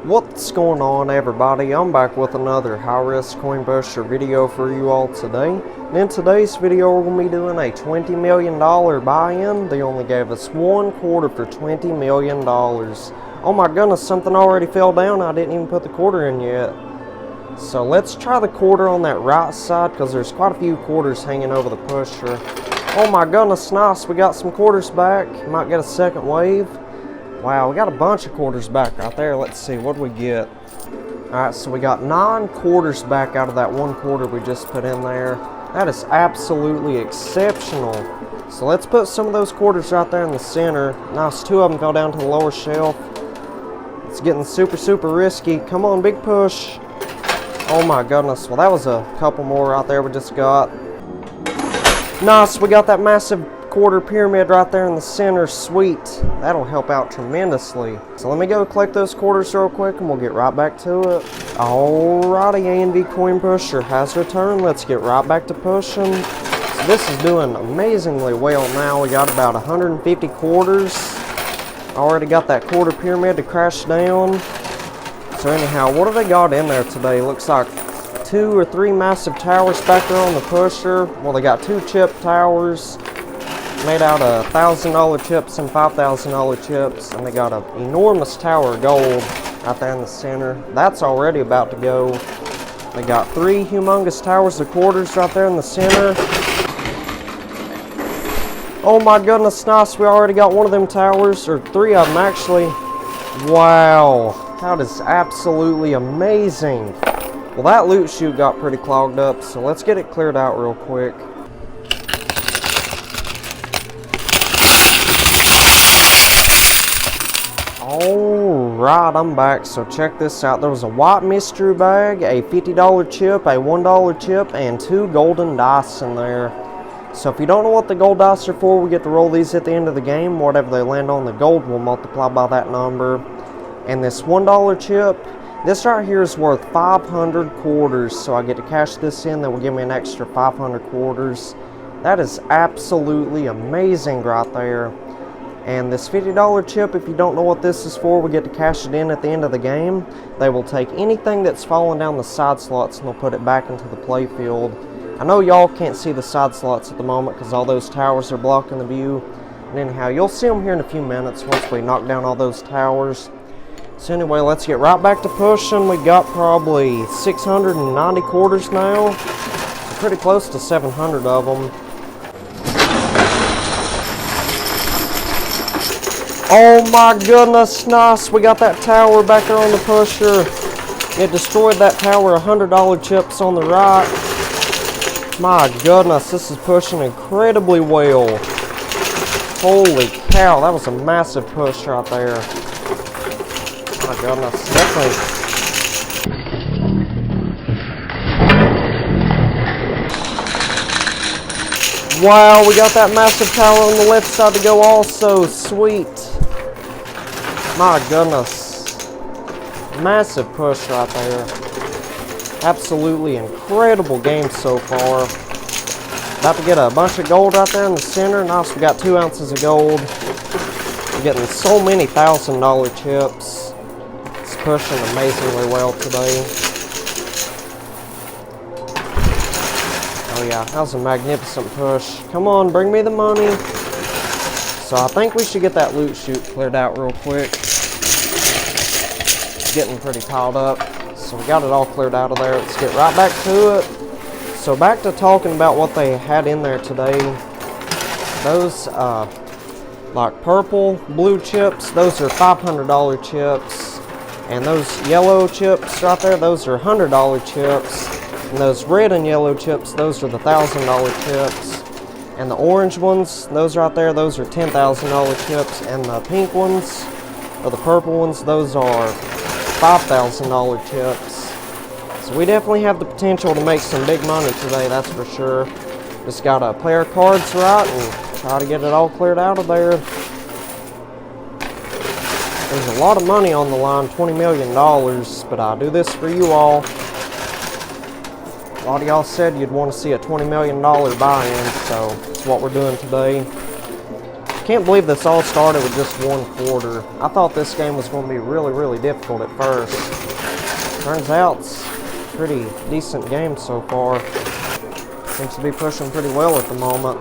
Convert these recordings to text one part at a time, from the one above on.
What's going on, everybody? I'm back with another high-risk coin pusher video for you all today. And in today's video, we're going to be doing a $20 million buy-in. They only gave us one quarter for $20 million. Oh my goodness, something already fell down. I didn't even put the quarter in yet. So let's try the quarter on that right side, because there's quite a few quarters hanging over the pusher. Oh my goodness, nice. We got some quarters back. Might get a second wave. Wow, we got a bunch of quarters back right there. Let's see, what do we get? Alright, so we got 9 quarters back out of that 1 quarter we just put in there. That is absolutely exceptional. So let's put some of those quarters right there in the center. Nice, 2 of them fell down to the lower shelf. It's getting super risky. Come on, big push. Oh my goodness, well that was a couple more right there we just got. Nice, we got that massive quarter pyramid right there in the center. Sweet, that'll help out tremendously. So let me go collect those quarters real quick and we'll get right back to it. Alrighty, A&V coin pusher has returned. Let's get right back to pushing. So this is doing amazingly well now. We got about 150 quarters. Already got that quarter pyramid to crash down. So anyhow, what have they got in there today? Looks like 2 or 3 massive towers back there on the pusher. Well, they got 2 chip towers made out of $1,000 chips and $5,000 chips, and they got an enormous tower of gold out there in the center. That's already about to go. They got 3 humongous towers of quarters right there in the center. Oh my goodness, nice. We already got one of them towers, or 3 of them actually. Wow, that is absolutely amazing. Well, that loot chute got pretty clogged up, so let's get it cleared out real quick. Alright, I'm back. So check this out. There was a white mystery bag, a $50 chip, a $1 chip, and 2 golden dice in there. So if you don't know what the gold dice are for, we get to roll these at the end of the game. Whatever they land on, the gold will multiply by that number. And this $1 chip, this right here is worth 500 quarters. So I get to cash this in. That will give me an extra 500 quarters. That is absolutely amazing right there. And this $50 chip, if you don't know what this is for, we get to cash it in at the end of the game. They will take anything that's fallen down the side slots and they'll put it back into the play field. I know y'all can't see the side slots at the moment because all those towers are blocking the view. And anyhow, you'll see them here in a few minutes once we knock down all those towers. So anyway, let's get right back to pushing. We got probably 690 quarters now. So pretty close to 700 of them. Oh my goodness, nice. We got that tower back there on the pusher. It destroyed that tower, $100 chips on the right. My goodness, this is pushing incredibly well. Holy cow, that was a massive push right there. My goodness, definitely. Wow, we got that massive tower on the left side to go also. Sweet. My goodness. Massive push right there. Absolutely incredible game so far. About to get a bunch of gold right there in the center. Nice, we got 2 ounces of gold. We're getting so many $1,000 chips. It's pushing amazingly well today. Oh yeah, that was a magnificent push. Come on, bring me the money. So I think we should get that loot chute cleared out real quick. It's getting pretty piled up. So we got it all cleared out of there. Let's get right back to it. So back to talking about what they had in there today. Those like purple, blue chips, those are $500 chips. And those yellow chips right there, those are $100 chips. And those red and yellow chips, those are the $1,000 chips. And the orange ones, those right there, those are $10,000 chips. And the pink ones, or the purple ones, those are $5,000 chips. So we definitely have the potential to make some big money today, that's for sure. Just gotta play our cards right and try to get it all cleared out of there. There's a lot of money on the line, $20 million, but I do this for you all. A lot of y'all said you'd want to see a $20 million buy-in, so that's what we're doing today. Can't believe this all started with just 1 quarter. I thought this game was going to be really, really difficult at first. Turns out it's a pretty decent game so far. Seems to be pushing pretty well at the moment.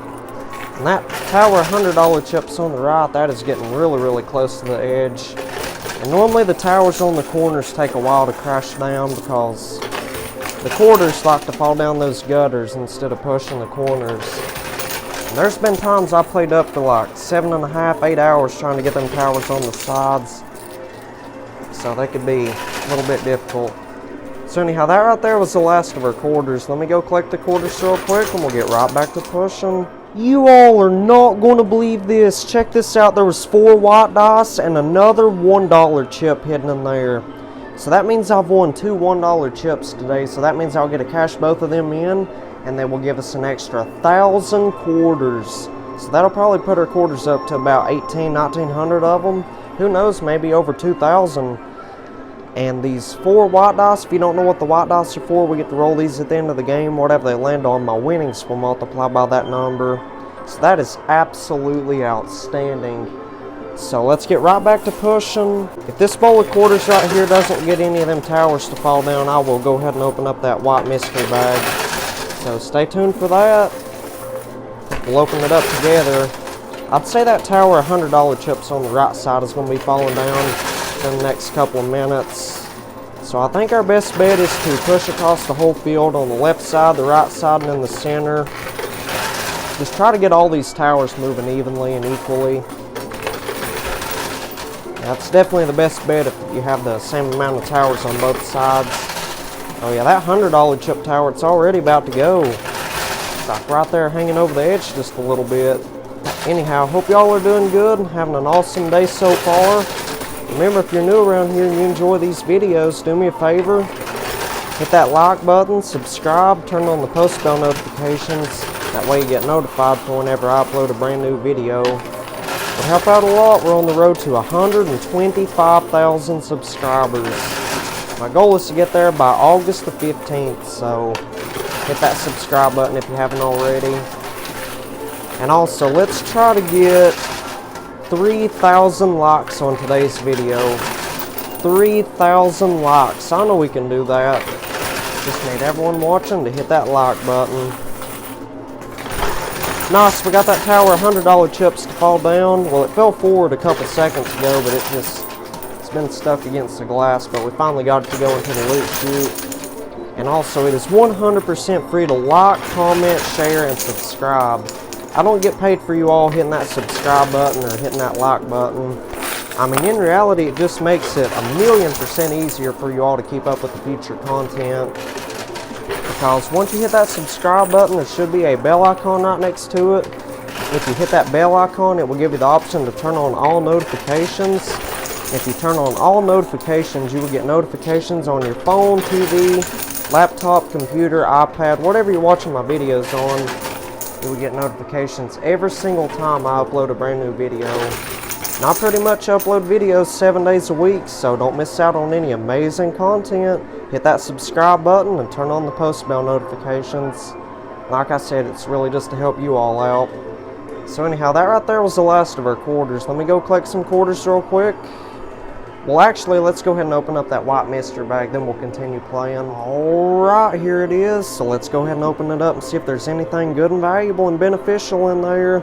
And that tower $100 chips on the right, that is getting really, really close to the edge. And normally the towers on the corners take a while to crash down because the quarters like to fall down those gutters instead of pushing the corners. And there's been times I played up for like 7.5, 8 hours trying to get them towers on the sides. So they could be a little bit difficult. So anyhow, that right there was the last of our quarters. Let me go collect the quarters real quick and we'll get right back to pushing. You all are not going to believe this. Check this out. There was 4 white dice and another $1 chip hidden in there. So that means I've won 2 $1 chips today. So that means I'll get to cash both of them in, and they will give us an extra 1,000 quarters. So that'll probably put our quarters up to about 1,900 of them. Who knows, maybe over 2,000. And these 4 white dice, if you don't know what the white dice are for, we get to roll these at the end of the game. Whatever they land on, my winnings will multiply by that number. So that is absolutely outstanding. So let's get right back to pushing. If this bowl of quarters right here doesn't get any of them towers to fall down, I will go ahead and open up that white mystery bag. So stay tuned for that. We'll open it up together. I'd say that tower $100 chips on the right side is going to be falling down in the next couple of minutes. So I think our best bet is to push across the whole field on the left side, the right side, and in the center. Just try to get all these towers moving evenly and equally. That's definitely the best bet if you have the same amount of towers on both sides. Oh yeah, that $100 chip tower, it's already about to go. It's like right there hanging over the edge just a little bit. Anyhow, hope y'all are doing good and having an awesome day so far. Remember, if you're new around here and you enjoy these videos, do me a favor. Hit that like button, subscribe, turn on the post bell notifications. That way you get notified for whenever I upload a brand new video. It'll help out a lot. We're on the road to 125,000 subscribers. My goal is to get there by August the 15th, so hit that subscribe button if you haven't already. And also, let's try to get 3,000 likes on today's video. 3,000 likes. I know we can do that. Just need everyone watching to hit that like button. Nice, we got that tower $100 chips to fall down. Well, it fell forward a couple seconds ago, but it's been stuck against the glass, but we finally got it to go into the loot chute. And also, it is 100% free to like, comment, share, and subscribe. I don't get paid for you all hitting that subscribe button or hitting that like button. I mean, in reality, it just makes it 1,000,000% easier for you all to keep up with the future content. Because once you hit that subscribe button, there should be a bell icon right next to it. If you hit that bell icon, it will give you the option to turn on all notifications. If you turn on all notifications, you will get notifications on your phone, TV, laptop, computer, iPad, whatever you're watching my videos on. You will get notifications every single time I upload a brand new video. And I pretty much upload videos 7 days a week, so don't miss out on any amazing content. Hit that subscribe button and turn on the post bell notifications. Like I said, it's really just to help you all out. So anyhow, that right there was the last of our quarters. Let me go collect some quarters real quick. Well, actually, let's go ahead and open up that white mystery bag, then we'll continue playing. Alright, here it is. So let's go ahead and open it up and see if there's anything good and valuable and beneficial in there.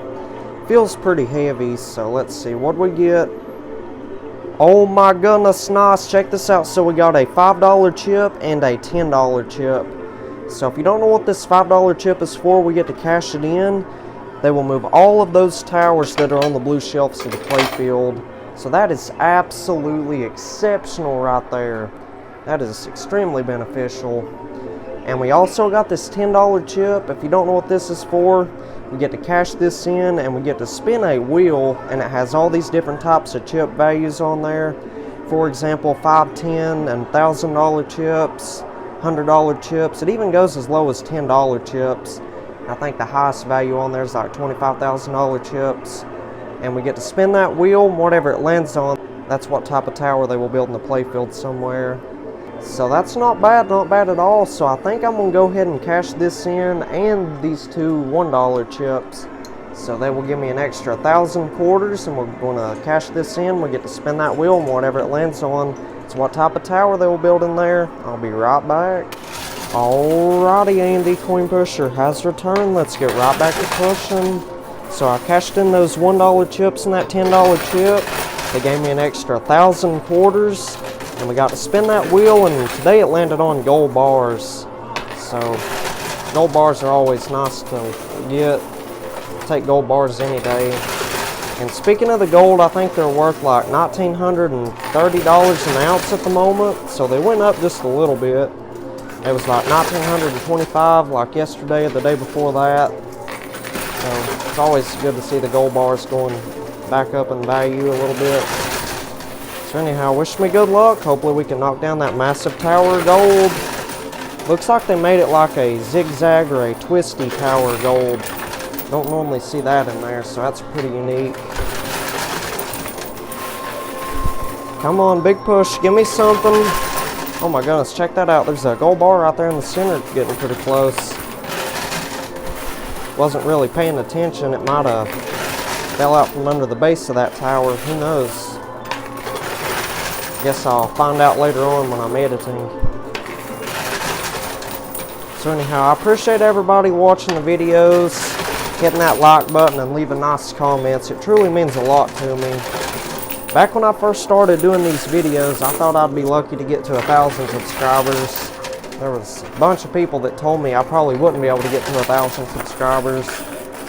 Feels pretty heavy, so let's see what we get. Oh my goodness, nice. Check this out. So we got a $5 chip and a $10 chip. So if you don't know what this $5 chip is for, we get to cash it in. They will move all of those towers that are on the blue shelves to the playfield. So that is absolutely exceptional right there. That is extremely beneficial. And we also got this $10 chip. If you don't know what this is for, we get to cash this in and we get to spin a wheel, and it has all these different types of chip values on there. For example, $5, $10, and $1,000 chips, $100 chips. It even goes as low as $10 chips. I think the highest value on there is like $25,000 chips. And we get to spin that wheel, whatever it lands on, that's what type of tower they will build in the playfield somewhere. So that's not bad at all. So I think I'm going to go ahead and cash this in and these two $1 chips. So they will give me an extra 1,000 quarters, and we're going to cash this in. We get to spin that wheel, and whatever it lands on, it's what type of tower they will build in there. I'll be right back. Alrighty, A&D Coin Pusher has returned. Let's get right back to pushing. So I cashed in those $1 chips and that $10 chip. They gave me an extra 1,000 quarters, and we got to spin that wheel, and today it landed on gold bars. So gold bars are always nice to get. Take gold bars any day. And speaking of the gold, I think they're worth like $1,930 an ounce at the moment. So they went up just a little bit. It was like $1,925 like yesterday or the day before that. So it's always good to see the gold bars going back up in value a little bit. So anyhow, wish me good luck. Hopefully we can knock down that massive tower of gold. Looks like they made it like a zigzag or a twisty tower of gold. Don't normally see that in there, so that's pretty unique. Come on, big push, give me something. Oh my goodness, check that out. There's a gold bar right there in the center, getting pretty close. Wasn't really paying attention. It might have fell out from under the base of that tower. Who knows? Guess I'll find out later on when I'm editing. So anyhow, I appreciate everybody watching the videos, hitting that like button and leaving nice comments. It truly means a lot to me. Back when I first started doing these videos, I thought I'd be lucky to get to 1,000 subscribers. There was a bunch of people that told me I probably wouldn't be able to get to 1,000 subscribers.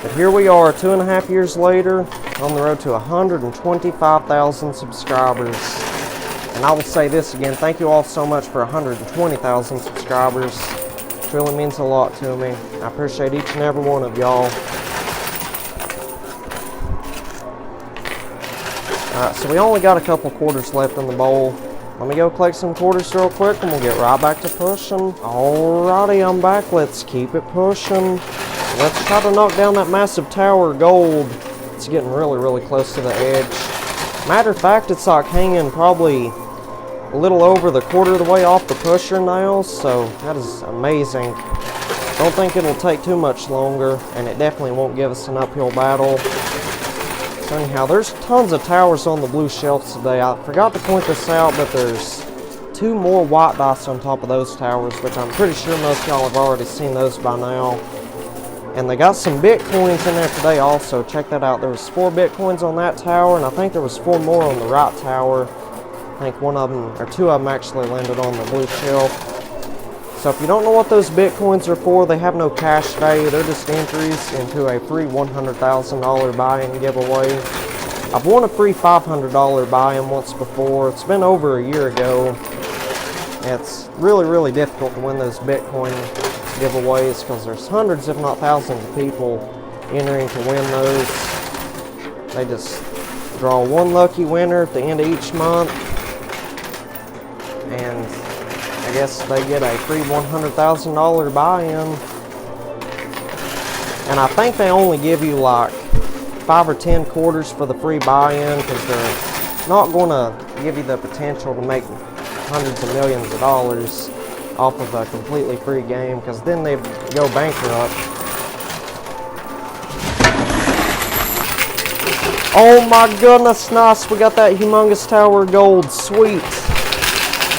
But here we are, 2.5 years later, on the road to 125,000 subscribers. And I will say this again, thank you all so much for 120,000 subscribers. It really means a lot to me. I appreciate each and every one of y'all. Alright, so we only got a couple quarters left in the bowl. Let me go collect some quarters real quick and we'll get right back to pushing. Alrighty, I'm back. Let's keep it pushing. Let's try to knock down that massive tower of gold. It's getting really close to the edge. Matter of fact, it's like hanging probably a little over the quarter of the way off the pusher now, so that is amazing. Don't think it'll take too much longer, and it definitely won't give us an uphill battle. So anyhow, there's tons of towers on the blue shelves today. I forgot to point this out, but there's 2 more white dice on top of those towers, which I'm pretty sure most of y'all have already seen those by now. And they got some Bitcoins in there today also. Check that out. There was 4 Bitcoins on that tower, and I think there was 4 more on the right tower. I think 1 of them, or 2 of them actually landed on the blue shelf. So if you don't know what those Bitcoins are for, they have no cash value. They're just entries into a free $100,000 buy-in giveaway. I've won a free $500 buy-in once before. It's been over a year ago. It's really difficult to win those Bitcoin giveaways because there's hundreds, if not thousands, of people entering to win those. They just draw 1 lucky winner at the end of each month, and I guess they get a free $100,000 buy-in. And I think they only give you like 5 or 10 quarters for the free buy-in because they're not going to give you the potential to make hundreds of millions of dollars off of a completely free game, because then they go bankrupt. Oh my goodness, nice. We got that humongous tower of gold. Sweet.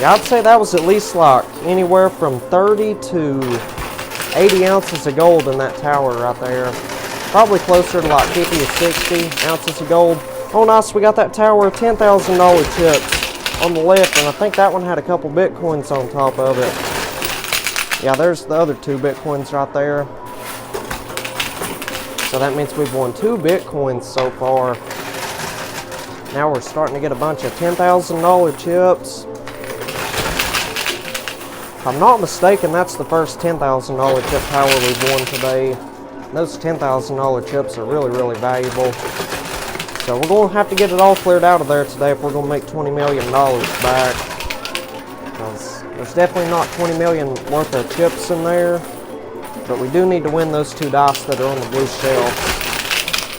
Yeah, I'd say that was at least like anywhere from 30 to 80 ounces of gold in that tower right there. Probably closer to like 50 or 60 ounces of gold. Oh nice, we got that tower of $10,000 chips on the left, and I think that one had a couple Bitcoins on top of it. Yeah, there's the other 2 Bitcoins right there. So that means we've won 2 Bitcoins so far. Now we're starting to get a bunch of $10,000 chips. If I'm not mistaken, that's the first $10,000 chip tower we've won today. Those $10,000 chips are really valuable. So we're going to have to get it all cleared out of there today if we're going to make $20 million back. Because there's definitely not $20 million worth of chips in there. But we do need to win those 2 dice that are on the blue shelf.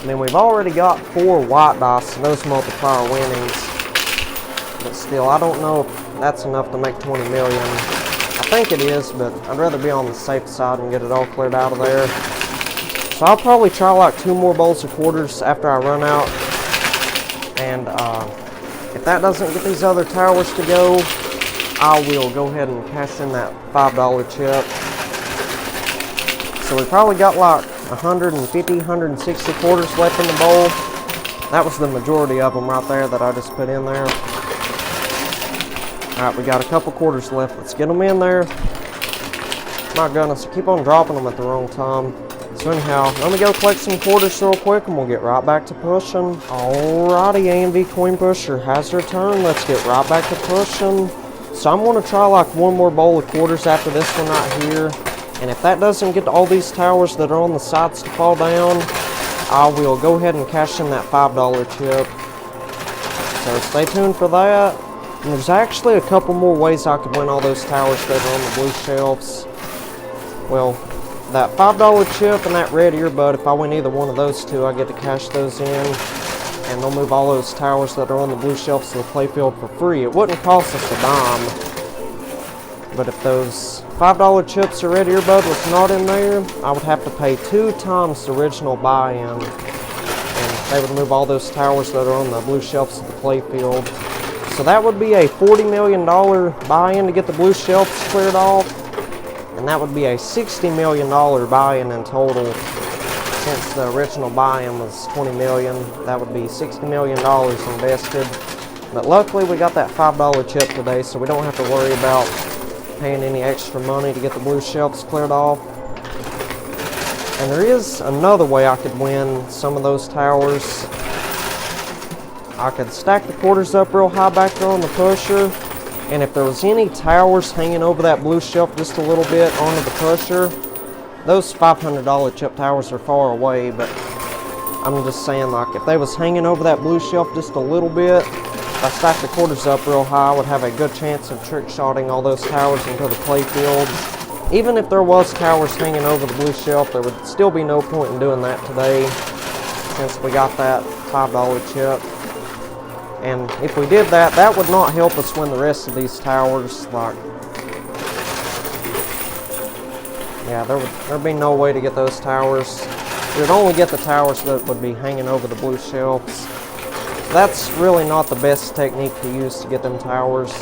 And then we've already got 4 white dice, and those multiply our winnings. But still, I don't know if that's enough to make $20 million. I think it is, but I'd rather be on the safe side and get it all cleared out of there. So I'll probably try like 2 more bowls of quarters after I run out. And if that doesn't get these other towers to go, I will go ahead and cash in that $5 chip. So we probably got like 150, 160 quarters left in the bowl. That was the majority of them right there that I just put in there. Alright, we got a couple quarters left. Let's get them in there. My goodness, I keep on dropping them at the wrong time. So anyhow, let me go collect some quarters real quick and we'll get right back to pushing. Alrighty, AMV Coin Pusher has her turn. Let's get right back to pushing. So I'm going to try like 1 more bowl of quarters after this one right here. And if that doesn't get all these towers that are on the sides to fall down, I will go ahead and cash in that $5 chip. So stay tuned for that. And there's actually a couple more ways I could win all those towers that are on the blue shelves. Well, that $5 chip and that red earbud, if I win either one of those two, I get to cash those in. And they'll move all those towers that are on the blue shelves to the playfield for free. It wouldn't cost us a dime. But if those $5 chips or red earbud was not in there, I would have to pay 2 times the original buy-in. And they would move all those towers that are on the blue shelves to the playfield. So that would be a $40 million buy-in to get the blue shelves cleared off. And that would be a $60 million buy-in in total. Since the original buy-in was $20 million, that would be $60 million invested. But luckily we got that $5 chip today, so we don't have to worry about paying any extra money to get the blue shelves cleared off. And there is another way I could win some of those towers. I could stack the quarters up real high back there on the pusher, and if there was any towers hanging over that blue shelf just a little bit onto the pusher, those $500 chip towers are far away, but I'm just saying, like, if they was hanging over that blue shelf just a little bit, if I stacked the quarters up real high, I would have a good chance of trick shotting all those towers into the playfield. Even if there was towers hanging over the blue shelf, there would still be no point in doing that today, since we got that $5 chip. And if we did that, that would not help us win the rest of these towers. Like, yeah, there'd be no way to get those towers. We would only get the towers that would be hanging over the blue shelves. That's really not the best technique to use to get them towers.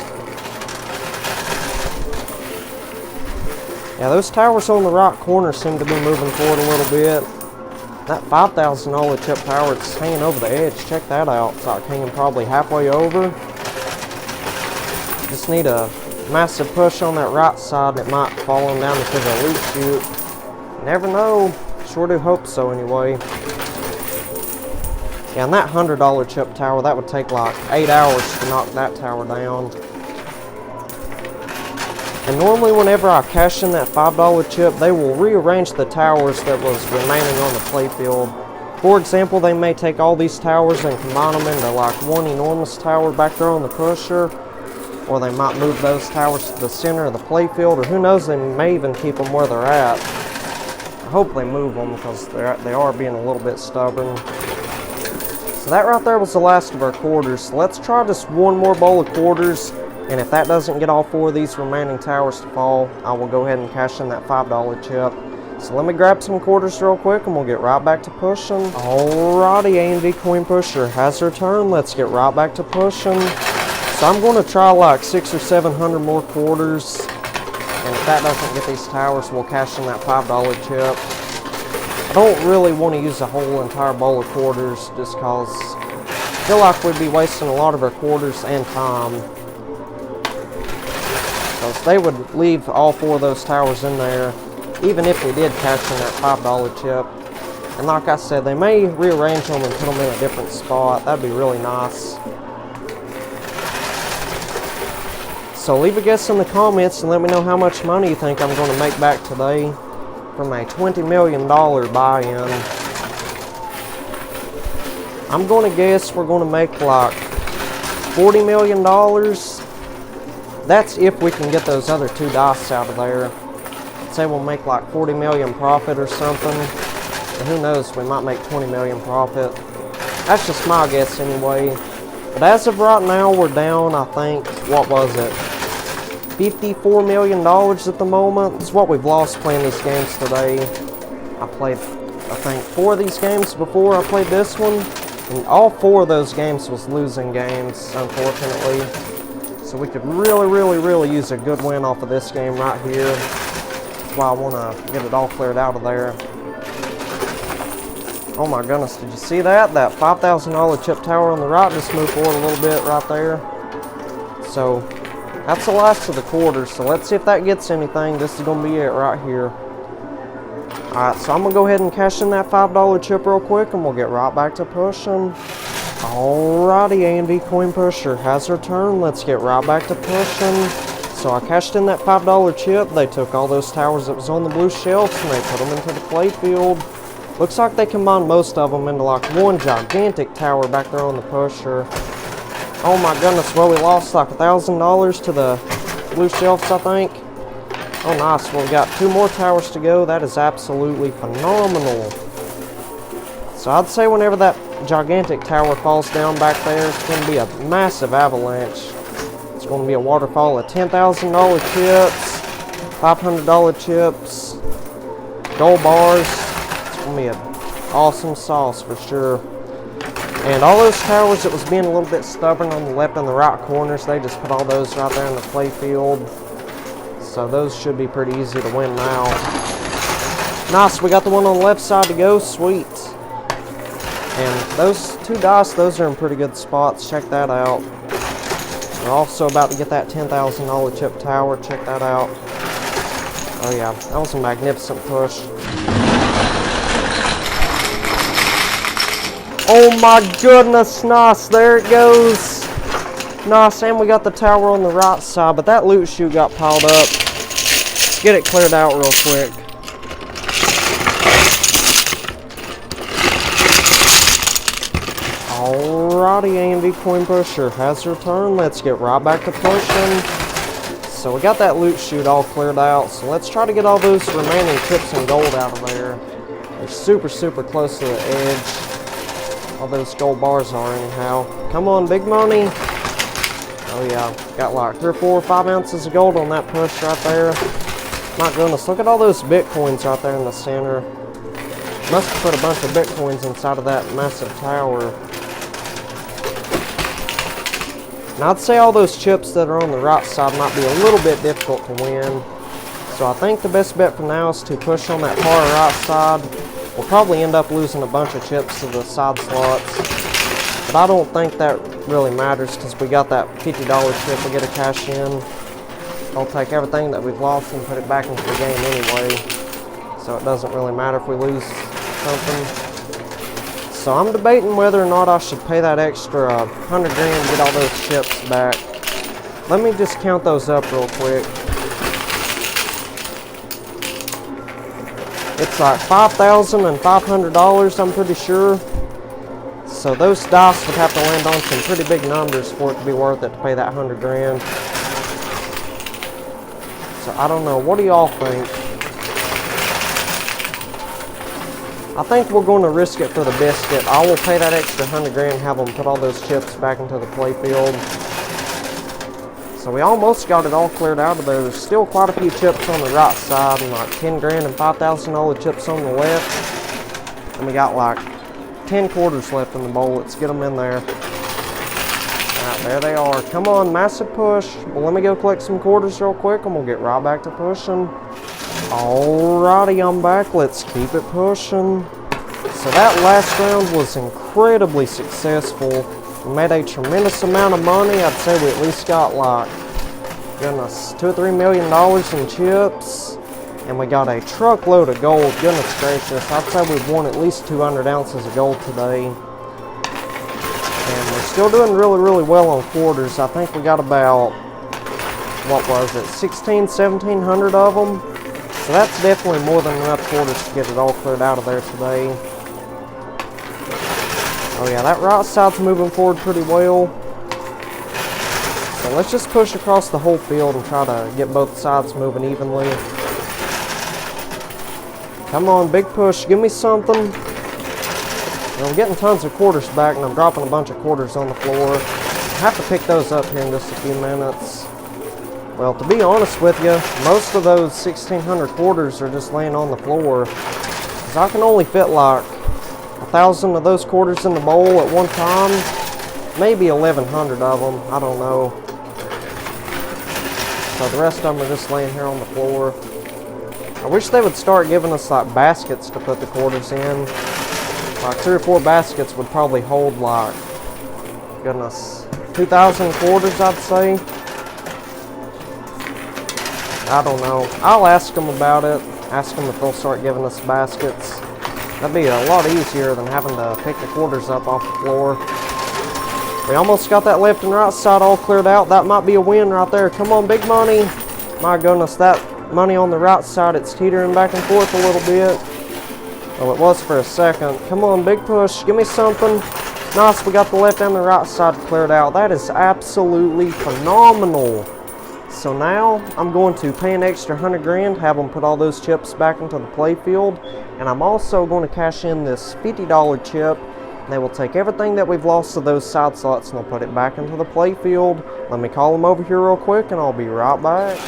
Yeah, those towers on the right corner seem to be moving forward a little bit. That $5,000 chip tower, it's hanging over the edge. Check that out. It's like hanging probably halfway over. Just need a massive push on that right side and it might fall on down into the loot chute. Never know. Sure do hope so anyway. Yeah, and that $100 chip tower, that would take like 8 hours to knock that tower down. And normally whenever I cash in that $5 chip, they will rearrange the towers that was remaining on the playfield. For example, they may take all these towers and combine them into like one enormous tower back there on the pusher. Or they might move those towers to the center of the playfield, or who knows, they may even keep them where they're at. I hope they move them because they are being a little bit stubborn. So that right there was the last of our quarters. So let's try just 1 more bowl of quarters. And if that doesn't get all 4 of these remaining towers to fall, I will go ahead and cash in that $5 chip. So let me grab some quarters real quick and we'll get right back to pushing. Alrighty, AMV Coin Pusher has her turn. Let's get right back to pushing. So I'm going to try like 600 or 700 more quarters. And if that doesn't get these towers, we'll cash in that $5 chip. I don't really want to use a whole entire bowl of quarters just because I feel like we'd be wasting a lot of our quarters and time. Because they would leave all 4 of those towers in there, even if we did cash in that $5 chip. And like I said, they may rearrange them and put them in a different spot. That'd be really nice. So leave a guess in the comments and let me know how much money you think I'm going to make back today from a $20 million buy-in. I'm going to guess we're going to make like $40 million. That's if we can get those other 2 dice out of there. I'd say we'll make like 40 million profit or something. But who knows, we might make 20 million profit. That's just my guess anyway. But as of right now, we're down, I think, what was it? $54 million at the moment. It's what we've lost playing these games today. I played I think 4 of these games before I played this one, and all 4 of those games was losing games, unfortunately. So we could really use a good win off of this game right here. That's why I want to get it all cleared out of there. Oh my goodness, did you see that? That $5,000 chip tower on the right just moved forward a little bit right there. So that's the last of the quarters. So let's see if that gets anything. This is going to be it right here. Alright, so I'm going to go ahead and cash in that $5 chip real quick and we'll get right back to pushing. Alrighty, A&V coin pusher has her turn. Let's get right back to pushing. So I cashed in that $5 chip. They took all those towers that was on the blue shelves and they put them into the play field. Looks like they combined most of them into like one gigantic tower back there on the pusher. Oh my goodness, well we lost like $1,000 to the blue shelves, I think. Oh nice, well we got 2 more towers to go. That is absolutely phenomenal. So I'd say whenever that gigantic tower falls down back there, it's going to be a massive avalanche. It's going to be a waterfall of $10,000 chips, $500 chips, gold bars. It's going to be an awesome sauce for sure. And all those towers that was being a little bit stubborn on the left and the right corners, they just put all those right there in the play field. So those should be pretty easy to win now. Nice, we got the one on the left side to go, sweet. And those 2 dice, those are in pretty good spots, check that out. We're also about to get that $10,000 chip tower, check that out. Oh yeah, that was a magnificent push. Oh my goodness, nice, there it goes. Nice, and we got the tower on the right side, but that loot chute got piled up. Let's get it cleared out real quick. Alrighty, A&V coin pusher has her turn. Let's get right back to pushing. So we got that loot chute all cleared out, so let's try to get all those remaining chips and gold out of there. They're super close to the edge. All those gold bars are anyhow. Come on, big money. Oh yeah, got like 3 or 4 or 5 ounces of gold on that push right there. My goodness, look at all those bitcoins right there in the center. Must have put a bunch of bitcoins inside of that massive tower. And I'd say all those chips that are on the right side might be a little bit difficult to win. So I think the best bet for now is to push on that far right side. We'll probably end up losing a bunch of chips to the side slots. But I don't think that really matters because we got that $50 chip we get to cash in. I'll take everything that we've lost and put it back into the game anyway. So it doesn't really matter if we lose something. So I'm debating whether or not I should pay that extra 100 grand to get all those chips back. Let me just count those up real quick. It's like $5,500, I'm pretty sure. So those dice would have to land on some pretty big numbers for it to be worth it to pay that 100 grand. So I don't know, what do y'all think? I think we're going to risk it for the biscuit. I will pay that extra 100 grand and have them put all those chips back into the play field. So we almost got it all cleared out of there. There's still quite a few chips on the right side, and like 10 grand and $5,000 chips on the left. And we got like 10 quarters left in the bowl. Let's get them in there. Alright, there they are. Come on, massive push. Well, let me go collect some quarters real quick, and we'll get right back to pushing. Alrighty, I'm back. Let's keep it pushing. So that last round was incredibly successful. We made a tremendous amount of money. I'd say we at least got like, goodness, $2 or $3 million in chips. And we got a truckload of gold. Goodness gracious. I'd say we've won at least 200 ounces of gold today. And we're still doing really well on quarters. I think we got about, what was it, 1700 of them. So that's definitely more than enough quarters to get it all cleared out of there today. Oh yeah, that right side's moving forward pretty well. So let's just push across the whole field and try to get both sides moving evenly. Come on, big push, give me something. Now, I'm getting tons of quarters back and I'm dropping a bunch of quarters on the floor. I have to pick those up here in just a few minutes. Well, to be honest with you, most of those 1,600 quarters are just laying on the floor. because I can only fit like 1,000 of those quarters in the bowl at one time. Maybe 1,100 of them, I don't know. So the rest of them are just laying here on the floor. I wish they would start giving us like baskets to put the quarters in. Like 3 or 4 baskets would probably hold like, goodness, 2,000 quarters, I'd say. I don't know. I'll ask them about it. Ask them if they'll start giving us baskets. That'd be a lot easier than having to pick the quarters up off the floor. We almost got that left and right side all cleared out. That might be a win right there. Come on, big money. My goodness, that money on the right side, it's teetering back and forth a little bit. Well, it was for a second. Come on, big push. Give me something. Nice, we got the left and the right side cleared out. That is absolutely phenomenal. So now I'm going to pay an extra 100 grand, have them put all those chips back into the play field, and I'm also going to cash in this $50 chip. They will take everything that we've lost to those side slots and they'll put it back into the play field. Let me call them over here real quick and I'll be right back.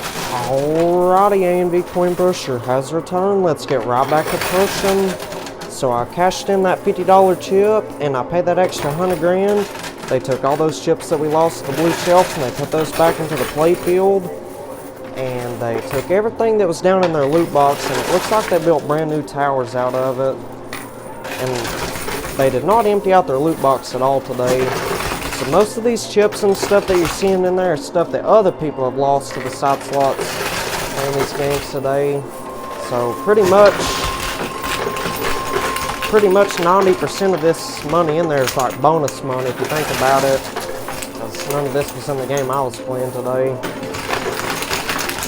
Alrighty, A&V Coin Pusher has returned. Let's get right back to pushing. So I cashed in that $50 chip and I paid that extra 100 grand. They took all those chips that we lost to the blue shelf and they put those back into the play field. And they took everything that was down in their loot box and it looks like they built brand new towers out of it. And they did not empty out their loot box at all today. So most of these chips and stuff that you're seeing in there is stuff that other people have lost to the side slots in these games today. So pretty much 90% of this money in there is like bonus money if you think about it. Because none of this was in the game I was playing today.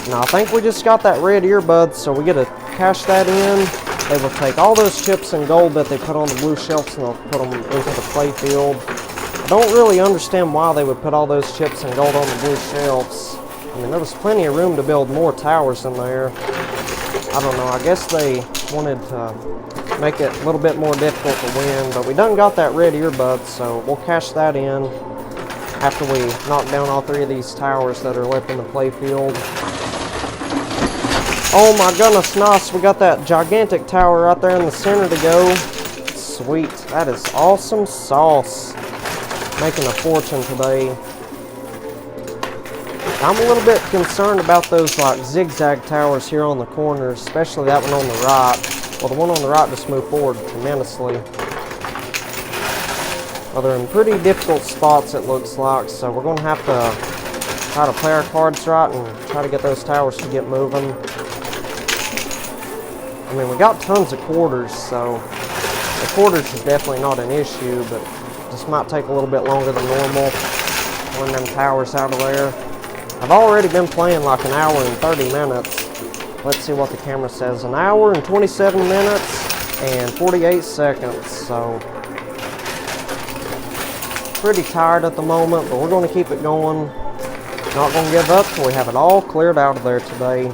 Now I think we just got that red earbud, so we get to cash that in. They will take all those chips and gold that they put on the blue shelves and they'll put them into the play field. I don't really understand why they would put all those chips and gold on the blue shelves. I mean, there was plenty of room to build more towers in there. I don't know, I guess they wanted to make it a little bit more difficult to win, but we done got that red earbud, so we'll cash that in after we knock down all 3 of these towers that are left in the play field. Oh my goodness, nice. We got that gigantic tower right there in the center to go. Sweet. That is awesome sauce. Making a fortune today. I'm a little bit concerned about those like zigzag towers here on the corners, especially that one on the right. Well, the one on the right just moved forward tremendously. Well, they're in pretty difficult spots it looks like, so we're going to have to try to play our cards right and try to get those towers to get moving. I mean, we got tons of quarters, so the quarters is definitely not an issue, but this might take a little bit longer than normal pulling them towers out of there. I've already been playing like an hour and 30 minutes. Let's see what the camera says. An hour and 27 minutes and 48 seconds, so pretty tired at the moment, but we're going to keep it going. Not going to give up till we have it all cleared out of there today.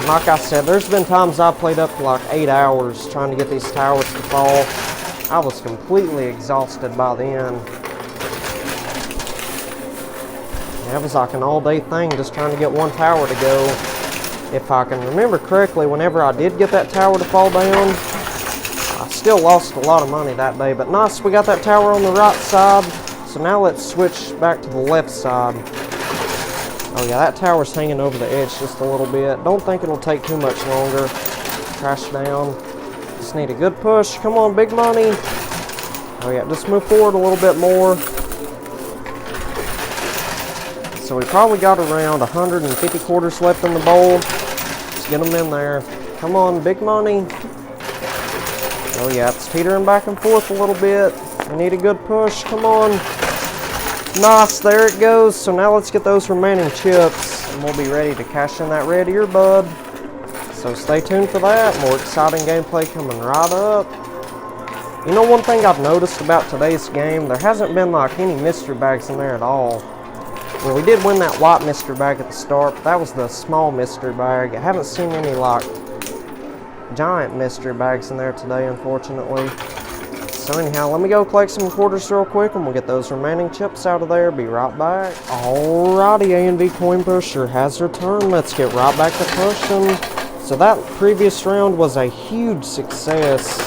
Like I said, there's been times I played up to like 8 hours trying to get these towers to fall. I was completely exhausted by then. It was like an all-day thing just trying to get one tower to go. If I can remember correctly, whenever I did get that tower to fall down, I still lost a lot of money that day. But nice, we got that tower on the right side. So now let's switch back to the left side. Oh yeah, that tower's hanging over the edge just a little bit. Don't think it'll take too much longer. Crash down. Just need a good push. Come on, big money. Oh yeah, just move forward a little bit more. So we probably got around 150 quarters left in the bowl. Let's get them in there. Come on, big money. Oh yeah, it's teetering back and forth a little bit. We need a good push. Come on. Nice, there it goes. So now let's get those remaining chips and we'll be ready to cash in that red earbud. So stay tuned for that. More exciting gameplay coming right up. You know, one thing I've noticed about today's game, there hasn't been like any mystery bags in there at all. Well, we did win that white mystery bag at the start, but that was the small mystery bag. I haven't seen any like giant mystery bags in there today, unfortunately. So anyhow, let me go collect some quarters real quick and we'll get those remaining chips out of there. Be right back. Alrighty, A&V Coin Pusher has returned. Let's get right back to pushing. So that previous round was a huge success.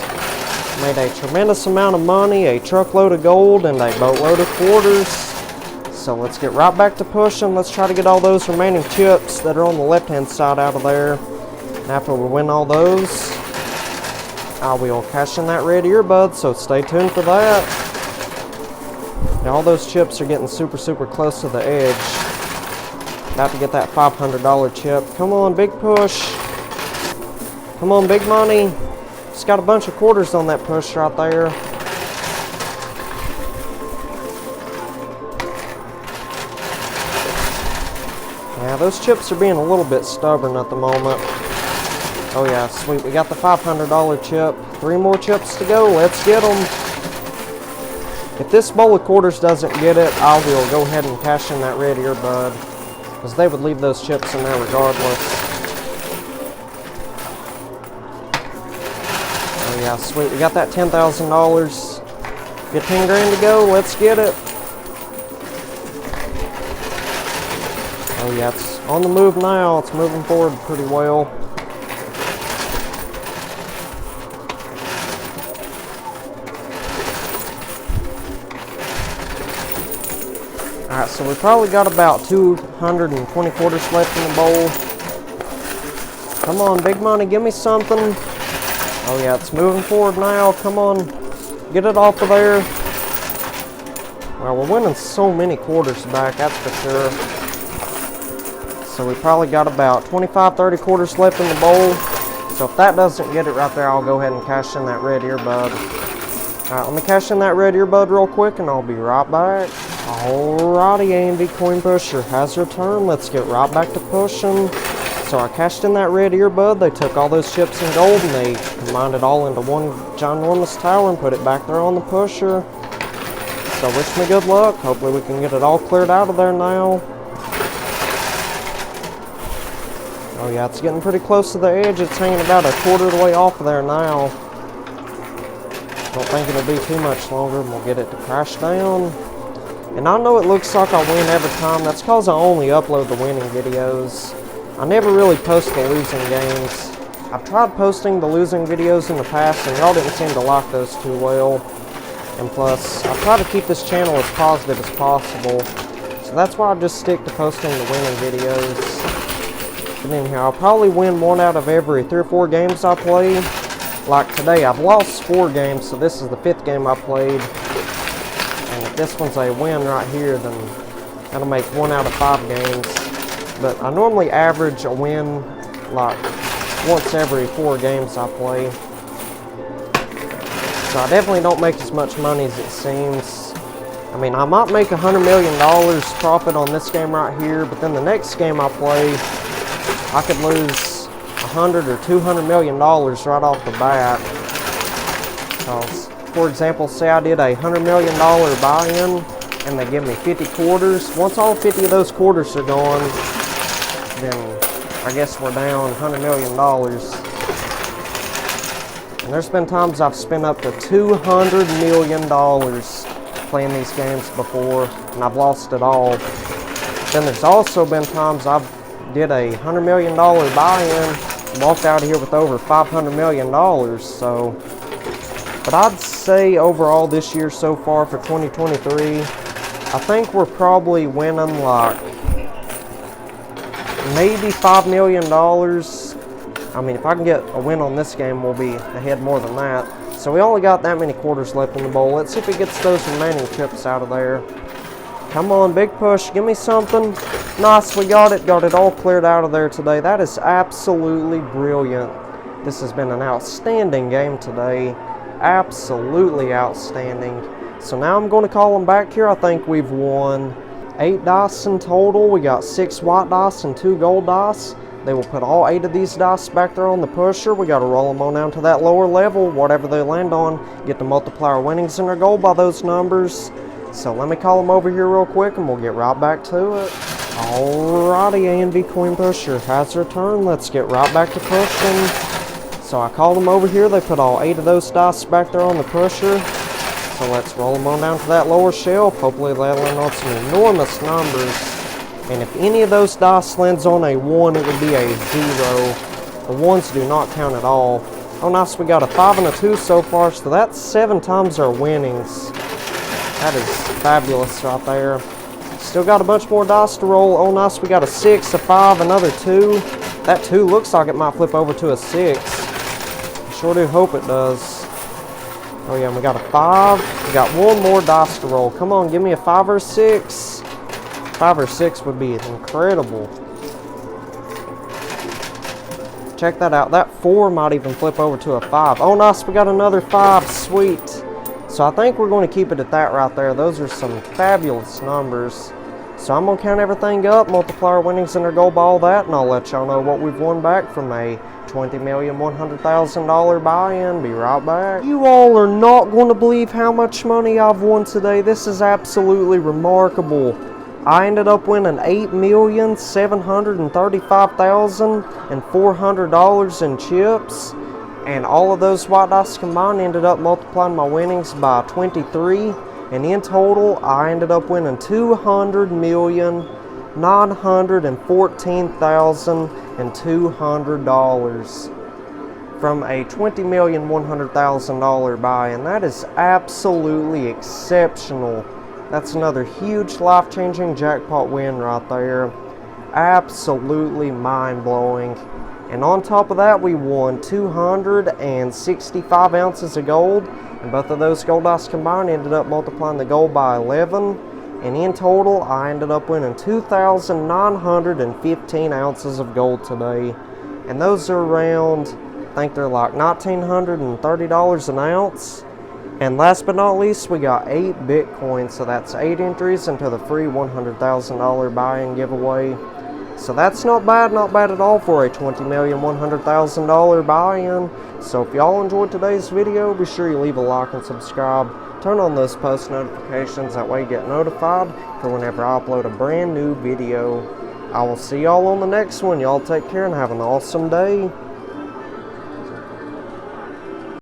Made a tremendous amount of money, a truckload of gold, and a boatload of quarters. So let's get right back to pushing. Let's try to get all those remaining chips that are on the left-hand side out of there. And after we win all those, I will cash in that red earbud, so stay tuned for that. Now all those chips are getting super close to the edge. About to get that $500 chip. Come on, big push. Come on, big money. Just got a bunch of quarters on that push right there. Yeah, those chips are being a little bit stubborn at the moment. Oh yeah, sweet. We got the $500 chip. 3 more chips to go. Let's get them. If this bowl of quarters doesn't get it, I will go ahead and cash in that red earbud, because they would leave those chips in there regardless. Oh yeah, sweet. We got that $10,000. 15 grand to go. Let's get it. Oh yeah, it's on the move now. It's moving forward pretty well. Alright, so we probably got about 220 quarters left in the bowl. Come on, big money, give me something. Oh yeah, it's moving forward now. Come on, get it off of there. Well, we're winning so many quarters back, that's for sure. So we probably got about 25-30 quarters left in the bowl. So if that doesn't get it right there, I'll go ahead and cash in that red earbud. Alright, let me cash in that red earbud real quick and I'll be right back. Alrighty, A&V Coin Pusher has returned. Let's get right back to pushing. So I cashed in that red earbud. They took all those chips in gold and they combined it all into one ginormous tower and put it back there on the pusher. So wish me good luck. Hopefully we can get it all cleared out of there now. Oh yeah, it's getting pretty close to the edge. It's hanging about a quarter of the way off of there now. Don't think it'll be too much longer and we'll get it to crash down. And I know it looks like I win every time. That's because I only upload the winning videos. I never really post the losing games. I've tried posting the losing videos in the past and y'all didn't seem to like those too well. And plus, I try to keep this channel as positive as possible. So that's why I just stick to posting the winning videos. But anyhow, I'll probably win 1 out of every 3 or 4 games I play. Like today, I've lost 4 games, so this is the 5th game I played. And if this one's a win right here, then that'll make 1 out of 5 games. But I normally average a win like once every 4 games I play. So I definitely don't make as much money as it seems. I mean, I might make $100 million profit on this game right here, but then the next game I play, I could lose $100 or $200 million right off the bat. Because, for example, say I did a $100 million buy-in and they give me 50 quarters. Once all 50 of those quarters are gone, then I guess we're down $100 million. And there's been times I've spent up to $200 million playing these games before, and I've lost it all. Then there's also been times I've did a $100 million buy-in, walked out of here with over $500 million, so. But I'd say overall this year so far for 2023, I think we're probably winning like maybe $5 million. I mean, if I can get a win on this game, we'll be ahead more than that. So we only got that many quarters left in the bowl. Let's see if it gets those remaining chips out of there. Come on, big push. Give me something. Nice, we got it all cleared out of there today. That is absolutely brilliant. This has been an outstanding game today. Absolutely outstanding. So now I'm going to call them back here. I think we've won 8 dice in total. We got 6 white dice and 2 gold dice. They will put all 8 of these dice back there on the pusher. We got to roll them on down to that lower level. Whatever they land on, get to multiply our winnings and our gold by those numbers. So let me call them over here real quick and we'll get right back to it. Alrighty, A&V Coin Pusher has returned. Let's get right back to pushing. So I called them over here. They put all 8 of those dice back there on the pusher. So let's roll them on down to that lower shelf. Hopefully they'll land on some enormous numbers. And if any of those dice lands on a 1, it would be a 0. The ones do not count at all. Oh nice, we got a 5 and a 2 so far, so that's 7 times our winnings. That is fabulous right there. Still got a bunch more dice to roll. Oh nice, we got a 6, a 5, another 2. That 2 looks like it might flip over to a 6. I sure do hope it does. Oh yeah, and we got a 5. We got one more dice to roll. Come on, give me a 5 or 6. 5 or 6 would be incredible. Check that out. That 4 might even flip over to a 5. Oh nice, we got another 5. Sweet. So I think we're going to keep it at that right there. Those are some fabulous numbers. So I'm going to count everything up, multiply our winnings and our gold by all that, and I'll let y'all know what we've won back from a $20,100,000 buy-in. Be right back. You all are not going to believe how much money I've won today. This is absolutely remarkable. I ended up winning $8,735,400 in chips. And all of those white dice combined ended up multiplying my winnings by 23. And in total, I ended up winning $200,914,200 from a $20,100,000 buy-in. That is absolutely exceptional. That's another huge life-changing jackpot win right there. Absolutely mind-blowing. And on top of that, we won 265 ounces of gold. And both of those gold dice combined ended up multiplying the gold by 11. And in total, I ended up winning 2,915 ounces of gold today. And those are around, I think they're like $1,930 an ounce. And last but not least, we got 8 Bitcoin. So that's 8 entries into the free $100,000 buy-in giveaway. So that's not bad at all for a $20,100,000 buy-in. So if y'all enjoyed today's video, be sure you leave a like and subscribe. Turn on those post notifications, that way you get notified for whenever I upload a brand new video. I will see y'all on the next one. Y'all take care and have an awesome day.